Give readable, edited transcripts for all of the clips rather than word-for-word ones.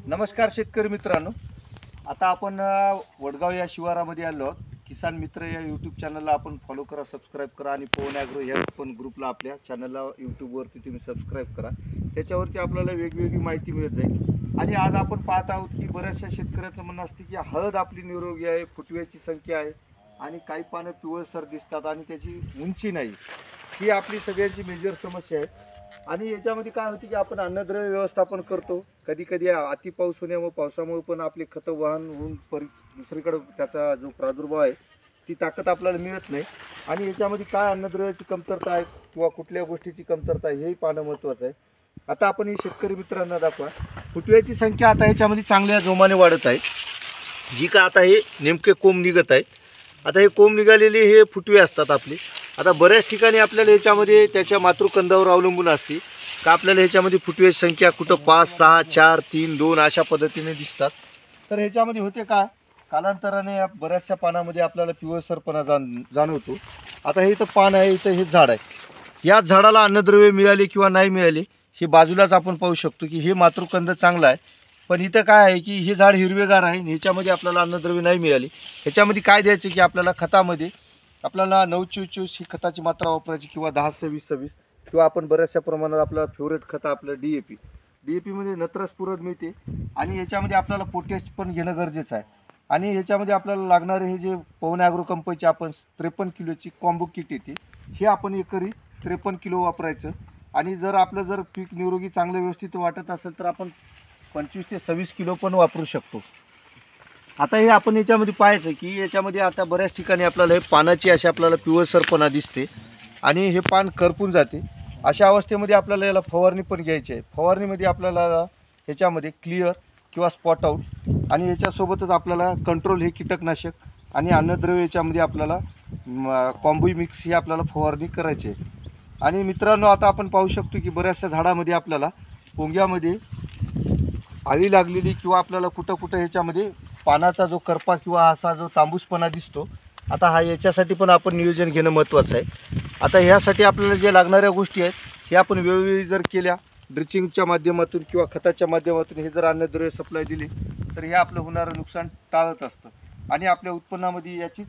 नमस्कार शेतकरी मित्रांनो, आता आपण वडगाव या शिवारामध्ये आलो आहोत. किसान मित्र या यूट्यूब चॅनलला आपण फॉलो करा, सबस्क्राईब करा आणि पवन ॲग्रो या पण ग्रुपला आपल्या चॅनलला यूट्यूबवरती तुम्ही सबस्क्राईब करा. त्याच्यावरती आपल्याला वेगवेगळी माहिती मिळत जाईल. आणि आज आपण पाहत आहोत की बऱ्याचशा शेतकऱ्याचं म्हणणं असते की हळद आपली निरोगी आहे, फुटव्याची संख्या आहे आणि काही पानं पिवळसर दिसतात आणि त्याची उंची नाही. ही आपली सगळ्यांची मेजर समस्या आहे. आणि याच्यामध्ये काय होते की आपण अन्नद्रव्य व्यवस्थापन करतो, कधी कधी अति पाऊस होण्यामुळे पावसामुळे पण आपले खतं वाहन होऊन दुसरीकडे त्याचा जो प्रादुर्भाव आहे ती ताकद आपल्याला मिळत नाही. आणि याच्यामध्ये काय अन्नद्रव्याची कमतरता आहे किंवा कुठल्या गोष्टीची कमतरता आहे हेही पाहणं महत्त्वाचं आहे. आता आपण ही शेतकरी मित्रांना दाखवा. फुटव्याची संख्या आता याच्यामध्ये चांगल्या जोमाने वाढत आहे. जी का आता हे नेमके कोंब निघत आहे. आता हे कोंब निघालेले हे फुटवे असतात आपले. आता बऱ्याच ठिकाणी आपल्याला याच्यामध्ये त्याच्या मातृकंदावर अवलंबून असते का आपल्याला ह्याच्यामध्ये फुटव्याची संख्या कुठं 5, 6, 4, 3, 2 अशा पद्धतीने दिसतात. तर ह्याच्यामध्ये होते का कालांतराने बऱ्याचशा पानामध्ये आपल्याला पिवळसरपणा जाणवतो. आता हे इथं पान आहे, इथं हे झाड आहे. याच झाडाला अन्नद्रव्य मिळाले किंवा नाही मिळाले हे बाजूलाच आपण पाहू शकतो की हे मातृकंद चांगला आहे. पण इथं काय आहे की हे झाड हिरवेगार आहे, ह्याच्यामध्ये आपल्याला अन्नद्रव्य नाही मिळाली. ह्याच्यामध्ये काय द्यायचे की आपल्याला खतामध्ये आपल्याला 9-24 ही खताची मात्रा वापरायची किंवा 10-26-26 किंवा आपण बऱ्याचशा प्रमाणात आपलं फेवरेट खतं आपलं DAP मध्ये नत्र स्फुरद मिळते. आणि याच्यामध्ये आपल्याला पोटॅश पण घेणं गरजेचं आहे. आणि याच्यामध्ये आपल्याला लागणारे हे जे पवन ॲग्रो कंपनीचे आपण 53 किलोची कॉम्बो किट येते, हे आपण एकरी 53 किलो वापरायचं. आणि जर आपलं जर पीक निरोगी चांगलं व्यवस्थित वाटत असेल तर आपण 25 ते 26 किलो पण वापरू शकतो. आता हे आपण याच्यामध्ये पाहायचं की याच्यामध्ये आता बऱ्याच ठिकाणी आपल्याला हे पानाची अशी आपल्याला पिवळसरपणा दिसते आणि हे पान करपून जाते. अशा अवस्थेमध्ये आपल्याला याला फवारणी पण घ्यायची आहे. फवारणीमध्ये आपल्याला ह्याच्यामध्ये क्लिअर किंवा स्पॉट आउट आणि याच्यासोबतच आपल्याला कंट्रोल हे कीटकनाशक आणि अन्नद्रव्य याच्यामध्ये आपल्याला कॉम्बो मिक्स ही आपल्याला फवारणी करायची आहे. आणि मित्रांनो, आता आपण पाहू शकतो की बऱ्याचशा झाडामध्ये आपल्याला पोंग्यामध्ये आळी लागलेली किंवा आपल्याला कुठं कुठं ह्याच्यामध्ये पानाचा जो करपा किंवा असा जो तांबूसपणा दिसतो. आता हा याच्यासाठी पण आपण नियोजन घेणं महत्त्वाचं आहे. आता ह्यासाठी आपल्याला जे लागणाऱ्या गोष्टी आहेत हे आपण वेळोवेळी जर केल्या, ड्रिचिंगच्या माध्यमातून किंवा खताच्या माध्यमातून हे जर अन्नद्रव्य सप्लाय दिली तर हे आपलं होणारं नुकसान टाळत असतं आणि आपल्या उत्पन्नामध्ये याची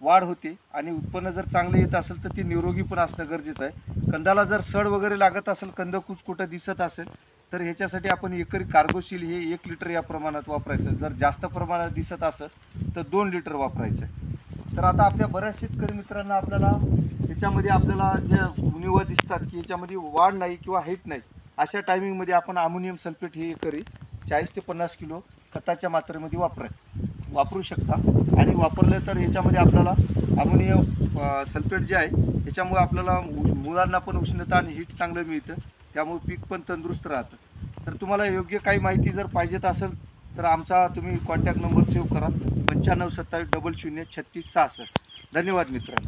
वाढ होते. आणि उत्पन्न जर चांगलं येत असेल तर ते निरोगी पण असणं गरजेचं आहे. कंदाला जर सड वगैरे लागत असेल, कंदकूच कुठं दिसत असेल तर ह्याच्यासाठी आपण एकरी कार्गोशील हे 1 लिटर या प्रमाणात वापरायचं. जर जास्त प्रमाणात दिसत असेल तर 2 लिटर वापरायचं. तर आता आपल्या बऱ्याच शेतकरी मित्रांना आपल्याला ह्याच्यामध्ये आपल्याला ज्या उणिवा दिसतात की ह्याच्यामध्ये वाढ नाही किंवा हाईट नाही, अशा टायमिंगमध्ये आपण अमोनियम सल्फेट हे एकरी 40 ते 50 किलो खताच्या मात्रेमध्ये वापरू शकता. आणि वापरलं तर ह्याच्यामध्ये आपल्याला अमोनियम सल्फेट जे आहे ह्याच्यामुळे आपल्याला मुळांना पण उष्णता आणि हीट चांगलं मिळतं, त्यामुळे पीक पण तंदुरुस्त राहतं. तर तुम्हाला योग्य काही माहिती जर पाहिजेत असेल तर आमचा तुम्ही कॉन्टॅक्ट नंबर सेव्ह करा 95 27 00 36 66. धन्यवाद मित्रांनो.